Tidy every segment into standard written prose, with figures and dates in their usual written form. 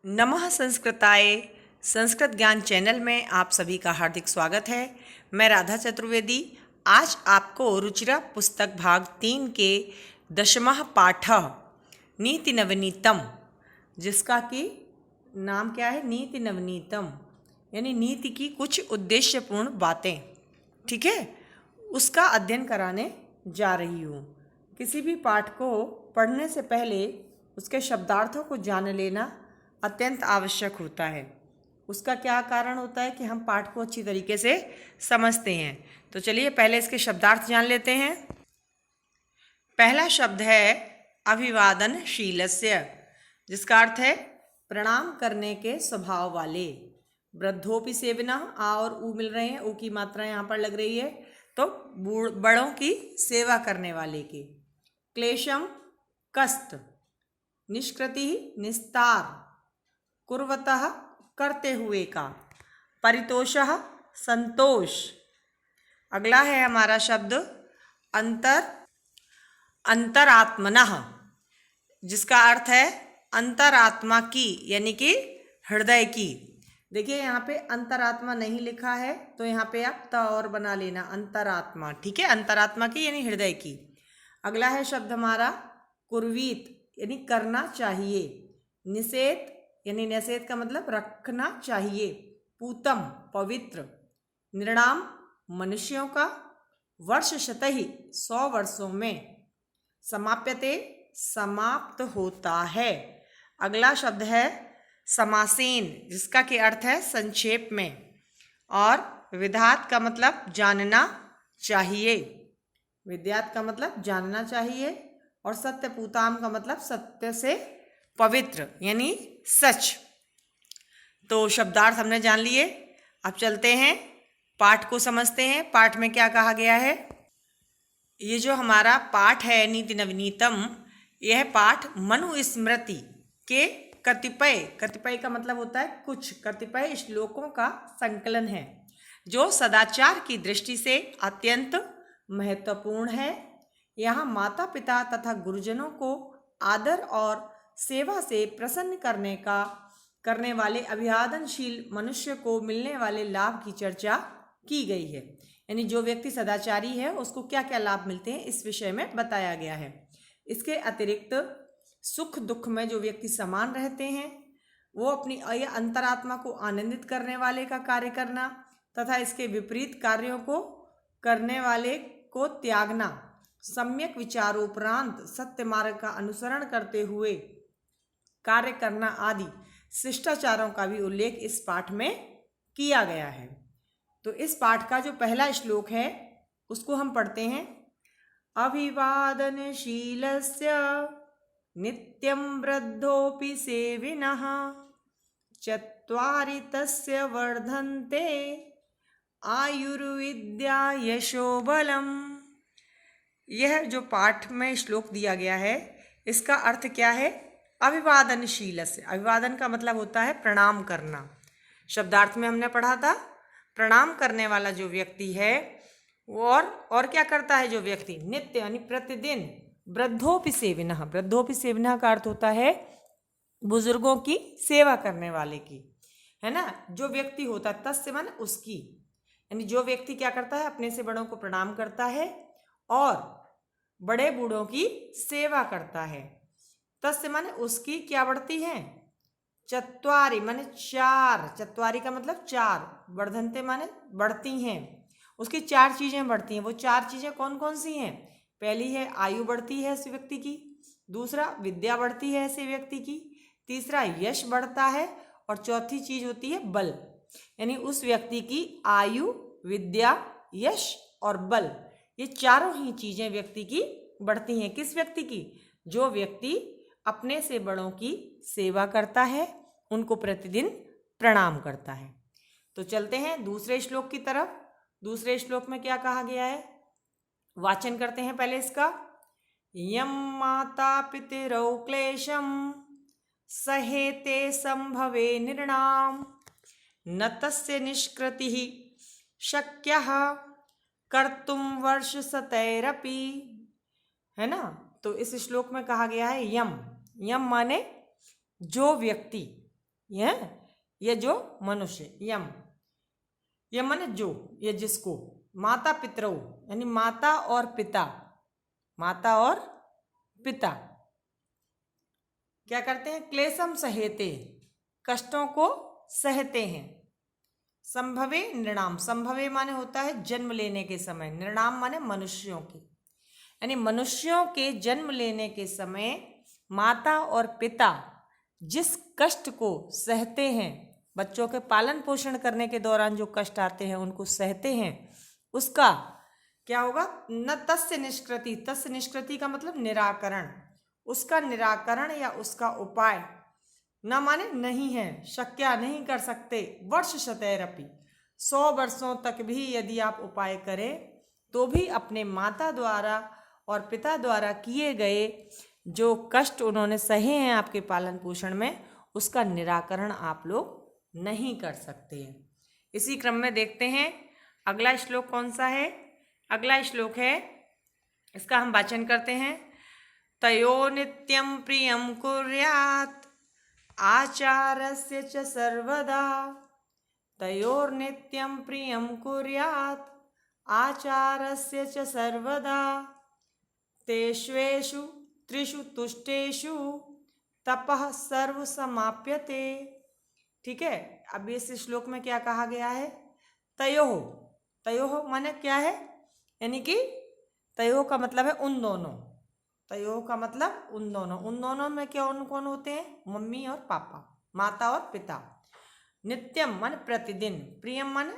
नमः संस्कृताय संस्कृत ज्ञान चैनल में आप सभी का हार्दिक स्वागत है। मैं राधा चतुर्वेदी आज आपको रुचिरा पुस्तक भाग 3 के 10वां पाठ नीति नवनीतम, जिसका कि नाम क्या है, नीति नवनीतम, यानी नीति की कुछ उद्देश्यपूर्ण बातें, ठीक है, उसका अध्ययन कराने जा रही हूँ। किसी भी पाठ को पढ़ने से पहले उसके शब्दार्थों को जान लेना अत्यंत आवश्यक होता है। उसका क्या कारण होता है कि हम पाठ को अच्छी तरीके से समझते हैं। तो चलिए पहले इसके शब्दार्थ जान लेते हैं। पहला शब्द है अभिवादनशीलस्य, जिसका अर्थ है प्रणाम करने के स्वभाव वाले। वृद्धोपि सेविनः, आ और ऊ मिल रहे हैं, ऊ की मात्रा यहाँ पर लग रही है, तो बड़ों की सेवा करने वाले की। क्लेशम कष्ट, निष्कृति निस्तार, कुर्वतः करते हुए का, परितोषः संतोष। अगला है हमारा शब्द अंतरात्मनः, जिसका अर्थ है अंतरात्मा की, यानी कि हृदय की। देखिए यहाँ पे अंतरात्मा नहीं लिखा है, तो यहाँ पे आप त और बना लेना, अंतरात्मा, ठीक है, अंतरात्मा की यानी हृदय की। अगला है शब्द हमारा कुर्वीत, यानी करना चाहिए। निषेध यानी निषेध का मतलब रखना चाहिए। पूतम पवित्र। नृणाम मनुष्यों का। वर्ष शतहि 100 वर्षों में। समाप्यते समाप्त होता है। अगला शब्द है समासेन, जिसका कि अर्थ है संक्षेप में। और विधात का मतलब जानना चाहिए। विद्यात का मतलब जानना चाहिए। और सत्यपूताम का मतलब सत्य से पवित्र, यानी सच। तो शब्दार्थ हमने जान लिए। अब चलते हैं पाठ को समझते हैं। पाठ में क्या कहा गया है। ये जो हमारा पाठ है नीति नवनीतम, यह पाठ मनुस्मृति के कतिपय का मतलब होता है कुछ, कतिपय श्लोकों का संकलन है, जो सदाचार की दृष्टि से अत्यंत महत्वपूर्ण है। यहाँ माता पिता तथा गुरुजनों को आदर और सेवा से प्रसन्न करने वाले अभिवादनशील मनुष्य को मिलने वाले लाभ की चर्चा की गई है। यानी जो व्यक्ति सदाचारी है उसको क्या क्या लाभ मिलते हैं, इस विषय में बताया गया है। इसके अतिरिक्त सुख दुख में जो व्यक्ति समान रहते हैं, वो अपनी अंतरात्मा को आनंदित करने वाले का कार्य करना तथा इसके विपरीत कार्यों को करने वाले को त्यागना, सम्यक विचारोपरांत सत्य मार्ग का अनुसरण करते हुए कार्य करना आदि शिष्टाचारों का भी उल्लेख इस पाठ में किया गया है। तो इस पाठ का जो पहला श्लोक है उसको हम पढ़ते हैं। अभिवादनशीलस्य नित्यं वृद्धोपि सेविनः चत्वारि तस्य वर्धन्ते आयुर्विद्या यशो बलम्। यह जो पाठ में श्लोक दिया गया है, इसका अर्थ क्या है। अभिवादनशील से, अभिवादन का मतलब होता है प्रणाम करना। शब्दार्थ में हमने पढ़ा था प्रणाम करने वाला जो व्यक्ति है वो और क्या करता है, जो व्यक्ति नित्य यानी प्रतिदिन। वृद्धोपि सेविनः, वृद्धोपि सेविनः का अर्थ होता है बुजुर्गों की सेवा करने वाले की, है ना। जो व्यक्ति होता है तस्य माने उसकी, यानी जो व्यक्ति क्या करता है, अपने से बड़ों को प्रणाम करता है और बड़े बूढ़ों की सेवा करता है। तस्य माने उसकी क्या बढ़ती है, चत्वारि माने 4, चत्वारि का मतलब 4, वर्धन्ते माने बढ़ती हैं, उसकी 4 चीजें बढ़ती हैं। वो 4 चीजें कौन कौन सी हैं। पहली है आयु बढ़ती है ऐसे व्यक्ति की, दूसरा विद्या बढ़ती है ऐसे व्यक्ति की, तीसरा यश बढ़ता है, और चौथी चीज होती है बल। यानी उस व्यक्ति की आयु, विद्या, यश और बल, ये चारों ही चीजें व्यक्ति की बढ़ती हैं। किस व्यक्ति की, जो व्यक्ति अपने से बड़ों की सेवा करता है, उनको प्रतिदिन प्रणाम करता है। तो चलते हैं दूसरे श्लोक की तरफ। दूसरे श्लोक में क्या कहा गया है, वाचन करते हैं पहले इसका। यम माता पितरौ क्लेशम सहेते संभवे नृणाम न तस्य निष्कृतिः शक्यः कर्तुम वर्ष शतैरपि, है ना। तो इस श्लोक में कहा गया है यम, यम माने जो व्यक्ति, ये जो मनुष्य, यम, यम माने जो, ये जिसको, माता पितरौ यानी माता और पिता, माता और पिता क्या करते हैं, क्लेशम सहेते, कष्टों को सहते हैं। संभवे नृणाम, संभवे माने होता है जन्म लेने के समय, नृणाम माने मनुष्यों के, यानी मनुष्यों के जन्म लेने के समय माता और पिता जिस कष्ट को सहते हैं, बच्चों के पालन पोषण करने के दौरान जो कष्ट आते हैं उनको सहते हैं, उसका क्या होगा, न तस्य निष्कृति, तस्य निष्कृति का मतलब निराकरण, उसका निराकरण या उसका उपाय, न माने नहीं है, शक्या नहीं कर सकते, वर्ष शतैरपि, 100 वर्षों तक भी यदि आप उपाय करें तो भी अपने माता द्वारा और पिता द्वारा किए गए जो कष्ट उन्होंने सहे हैं आपके पालन पोषण में, उसका निराकरण आप लोग नहीं कर सकते। इसी क्रम में देखते हैं अगला श्लोक कौन सा है। अगला श्लोक है, इसका हम वाचन करते हैं। तयो नित्यं प्रियं कुर्यात् आचारस्य च सर्वदा, तयोर्नित्यं प्रियं कुर्यात् आचारस्य च सर्वदा, तेष्वेषु त्रिषु तुष्टेषु तपः सर्व समाप्यते। ठीक है, अब इस श्लोक में क्या कहा गया है, तयोः, तयोः माने क्या है, यानी कि तयोः का मतलब है उन दोनों, तयोः का मतलब उन दोनों, उन दोनों में क्या कौन कौन होते हैं, मम्मी और पापा, माता और पिता। नित्यम माने प्रतिदिन, प्रियम माने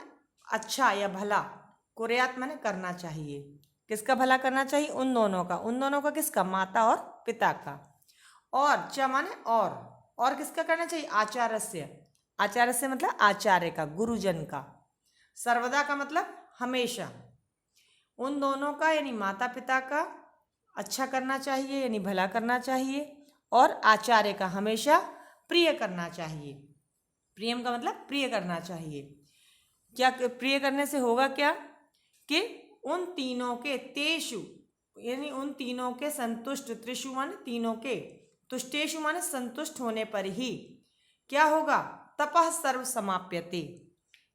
अच्छा या भला, कुर्यात माने करना चाहिए, किसका भला करना चाहिए, उन दोनों का, उन दोनों का किसका, माता और पिता का। और च माने और किसका करना चाहिए, आचार्य, आचार्य मतलब आचार्य का, गुरुजन का। सर्वदा का मतलब हमेशा, उन दोनों का यानी माता पिता का अच्छा करना चाहिए यानी भला करना चाहिए, और आचार्य का हमेशा प्रिय करना चाहिए। प्रियम का मतलब प्रिय करना चाहिए। क्या प्रिय करने से होगा क्या, कि उन तीनों के, तेषु यानी उन तीनों के संतुष्ट, त्रिषु माने तीनों के, तुष्टेषु माने संतुष्ट होने पर ही क्या होगा, तपः सर्व समाप्यते,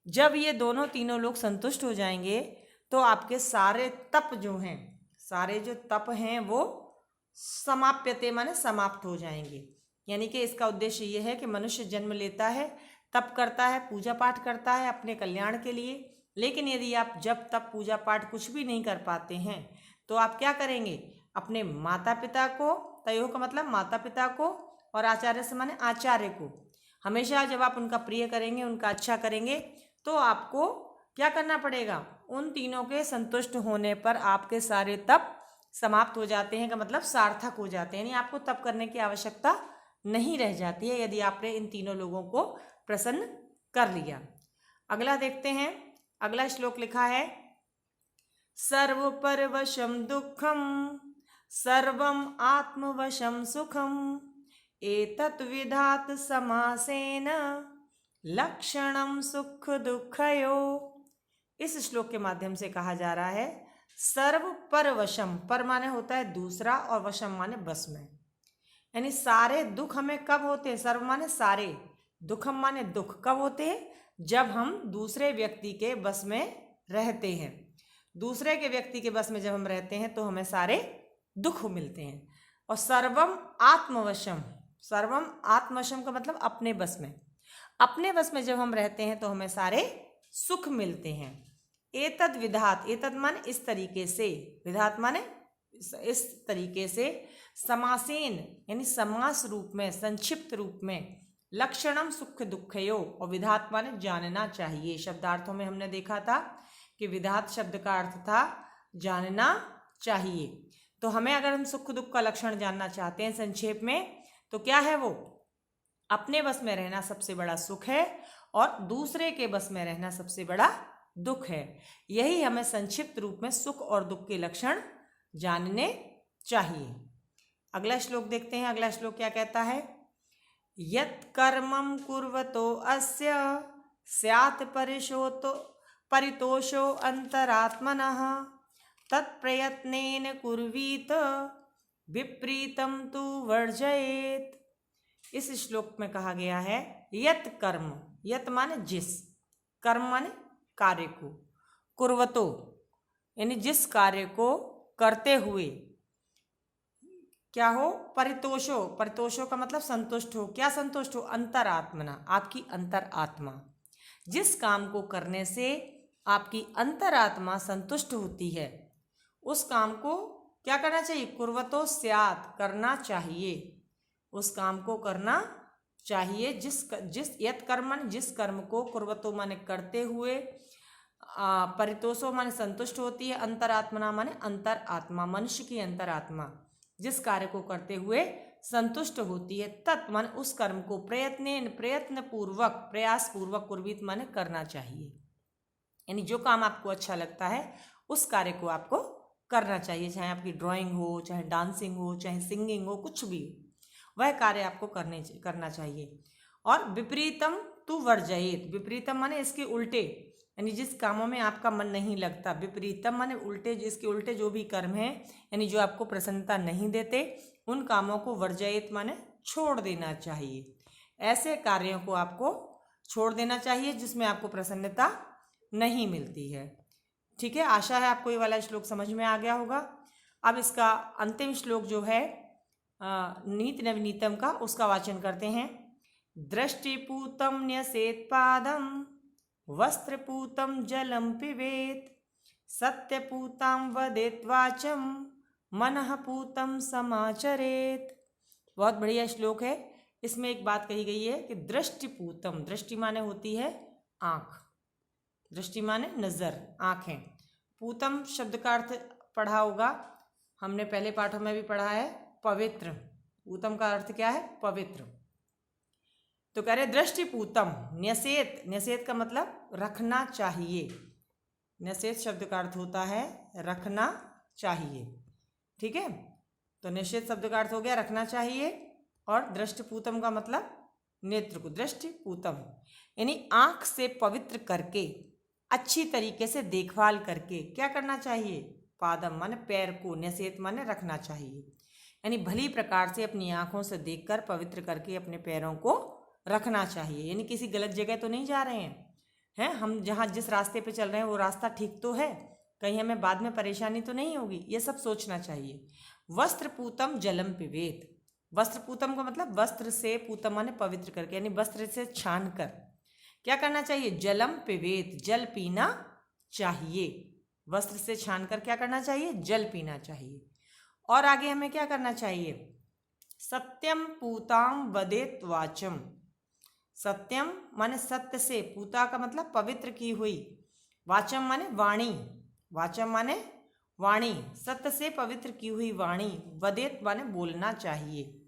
जब ये दोनों तीनों लोग संतुष्ट हो जाएंगे तो आपके सारे तप जो हैं, सारे जो तप हैं वो समाप्यते माने समाप्त हो जाएंगे। यानी कि इसका उद्देश्य ये है कि मनुष्य जन्म लेता है, तप करता है, पूजा पाठ करता है अपने कल्याण के लिए, लेकिन यदि आप जब तप पूजा पाठ कुछ भी नहीं कर पाते हैं तो आप क्या करेंगे, अपने माता पिता को, तयोः का मतलब माता पिता को, और आचार्य से माने आचार्य को, हमेशा जब आप उनका प्रिय करेंगे, उनका अच्छा करेंगे, तो आपको क्या करना पड़ेगा, उन तीनों के संतुष्ट होने पर आपके सारे तप समाप्त हो जाते हैं, का मतलब सार्थक हो जाते हैं, यानी आपको तप करने की आवश्यकता नहीं रह जाती है यदि आपने इन तीनों लोगों को प्रसन्न कर लिया। अगला देखते हैं, अगला श्लोक लिखा है, सर्वपरवशं दुःखं सर्वं आत्मवशं सुखं एतत् विधात समासेन लक्षणं सुख दुःखयो। इस श्लोक के माध्यम से कहा जा रहा है, सर्व पर वशम, पर माने होता है दूसरा और वशम माने बस में, यानी सारे दुख हमें कब होते हैं, सर्व माने सारे, दुखम माने दुख कब होते हैं, जब हम दूसरे व्यक्ति के बस में रहते हैं। दूसरे के व्यक्ति के बस में जब हम रहते हैं तो हमें सारे दुख मिलते हैं। और सर्वम आत्मवशम, सर्वम आत्मवशम का मतलब अपने बस में, अपने बस में जब हम रहते हैं तो हमें सारे सुख मिलते हैं। एतद विधात, एतद माने इस तरीके से, विधात माने इस तरीके से, समासेन यानी समास रूप में, संक्षिप्त रूप में, लक्षणम सुख दुःखयो, और विधात माने जानना चाहिए। शब्दार्थों में हमने देखा था कि विधात शब्द का अर्थ था जानना चाहिए। तो हमें अगर हम सुख दुख का लक्षण जानना चाहते हैं संक्षेप में, तो क्या है वो, अपने बस में रहना सबसे बड़ा सुख है और दूसरे के बस में रहना सबसे बड़ा दुख है। यही हमें संक्षिप्त रूप में सुख और दुख के लक्षण जानने चाहिए। अगला श्लोक देखते हैं, अगला श्लोक क्या कहता है, यत् कर्मं कुर्वतो अस्य स्यात् परितोषो अंतरात्मनः तत्प्रयत्नेन कुर्वीत विपरीतं तु वर्जयेत्। इस श्लोक में कहा गया है, यत कर्म, यत माने जिस, कर्म माने कार्य को, कुर्वतो यानी जिस कार्य को करते हुए, क्या हो, परितोषो, परितोषो का मतलब संतुष्ट हो, क्या संतुष्ट हो, अंतरात्मना, आपकी अंतरात्मा, जिस काम को करने से आपकी अंतरात्मा संतुष्ट होती है उस काम को क्या करना चाहिए, कुर्वतो स्यात्, करना चाहिए, उस काम को करना चाहिए, जिस यत कर्मन, जिस कर्म को, कुर्वतो माने करते हुए, परितोषो माने संतुष्ट होती है, अंतरात्मना माने अंतरात्मा, मनुष्य की अंतरात्मा जिस कार्य को करते हुए संतुष्ट होती है, तत् माने उस कर्म को प्रयत्न पूर्वक, प्रयास पूर्वक, कुर्वीत माने करना चाहिए, यानी जो काम आपको अच्छा लगता है उस कार्य को आपको करना चाहिए, चाहे आपकी ड्राइंग हो, चाहे डांसिंग हो, चाहे सिंगिंग हो, कुछ भी हो, वह कार्य आपको करना चाहिए। और विपरीतम तु वर्जयेत, विपरीतम माने इसके उल्टे, यानी जिस कामों में आपका मन नहीं लगता, विपरीतम माने उल्टे, जिसके उल्टे जो भी कर्म हैं, यानी जो आपको प्रसन्नता नहीं देते, उन कामों को वर्जयेत माने छोड़ देना चाहिए, ऐसे कार्यों को आपको छोड़ देना चाहिए जिसमें आपको प्रसन्नता नहीं मिलती है। ठीक है, आशा है आपको ये वाला श्लोक समझ में आ गया होगा। अब इसका अंतिम श्लोक जो है नीति नवनीतम का, उसका वाचन करते हैं। दृष्टिपूतम न्यसेत पादम, वस्त्रपूतम जलम पिबेत, सत्यपूताम वदेत वाचम, मनःपूतम समाचरेत। बहुत बढ़िया श्लोक है। इसमें एक बात कही गई है कि दृष्टिपूतम, दृष्टि माने होती है आँख, दृष्टि माने नजर, आँखें। पूतम शब्द का अर्थ पढ़ा होगा, हमने पहले पाठों में भी पढ़ा है, पवित्र। पूतम का अर्थ क्या है, पवित्र। तो कह रहे दृष्टिपूतम, न्यसेत, न्यसेत का मतलब रखना चाहिए, न्यसेत शब्द का अर्थ होता है रखना चाहिए। ठीक है, तो न्यसेत शब्द का अर्थ हो गया रखना चाहिए, और दृष्टिपूतम का मतलब नेत्र को, दृष्टिपूतम यानी आँख से पवित्र करके, अच्छी तरीके से देखभाल करके क्या करना चाहिए, पादम माने पैर को, न्यसेत माने रखना चाहिए, यानी भली प्रकार से अपनी आँखों से देखकर पवित्र करके अपने पैरों को रखना चाहिए, यानी किसी गलत जगह तो नहीं जा रहे हैं, हम जहाँ जिस रास्ते पे चल रहे हैं वो रास्ता ठीक तो है, कहीं हमें बाद में परेशानी तो नहीं होगी, ये सब सोचना चाहिए। वस्त्रपूतम जलम पिबेत, वस्त्रपूतम का मतलब वस्त्र से, पूतम माने पवित्र करके, यानी वस्त्र से छान कर क्या करना चाहिए, जलम पिबेत, जल पीना चाहिए, वस्त्र से छान कर क्या करना चाहिए, जल पीना चाहिए। और आगे हमें क्या करना चाहिए, सत्यम पूताम वदेत वाचम, सत्यम माने सत्य से, पूता का मतलब पवित्र की हुई, वाचम माने वाणी, वाचम माने वाणी, सत्य से पवित्र की हुई वाणी, वदेत माने बोलना चाहिए,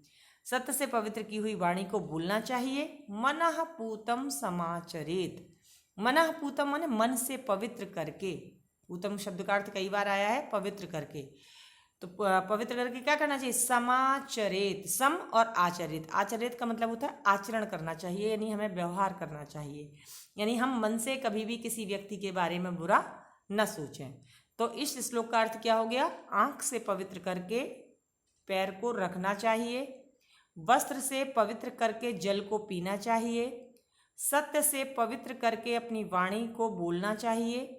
सत्य से पवित्र की हुई वाणी को बोलना चाहिए। मनःपूतम समाचरेत, मनःपूतम माने मन से पवित्र करके, पूतम शब्द का अर्थ कई बार आया है पवित्र करके, तो पवित्र करके क्या करना चाहिए, समाचरेत, सम और आचरित, आचरित का मतलब होता है आचरण करना चाहिए, यानी हमें व्यवहार करना चाहिए, यानी हम मन से कभी भी किसी व्यक्ति के बारे में बुरा न सोचें। तो इस श्लोक का अर्थ क्या हो गया, आँख से पवित्र करके पैर को रखना चाहिए, वस्त्र से पवित्र करके जल को पीना चाहिए, सत्य से पवित्र करके अपनी वाणी को बोलना चाहिए,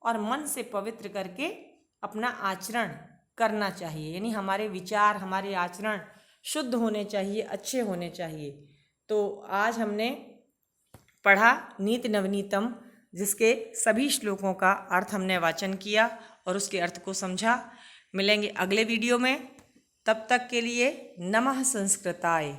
और मन से पवित्र करके अपना आचरण करना चाहिए, यानी हमारे विचार, हमारे आचरण शुद्ध होने चाहिए, अच्छे होने चाहिए। तो आज हमने पढ़ा नीति नवनीतम, जिसके सभी श्लोकों का अर्थ हमने वाचन किया और उसके अर्थ को समझा। मिलेंगे अगले वीडियो में, तब तक के लिए नमः संस्कृताय।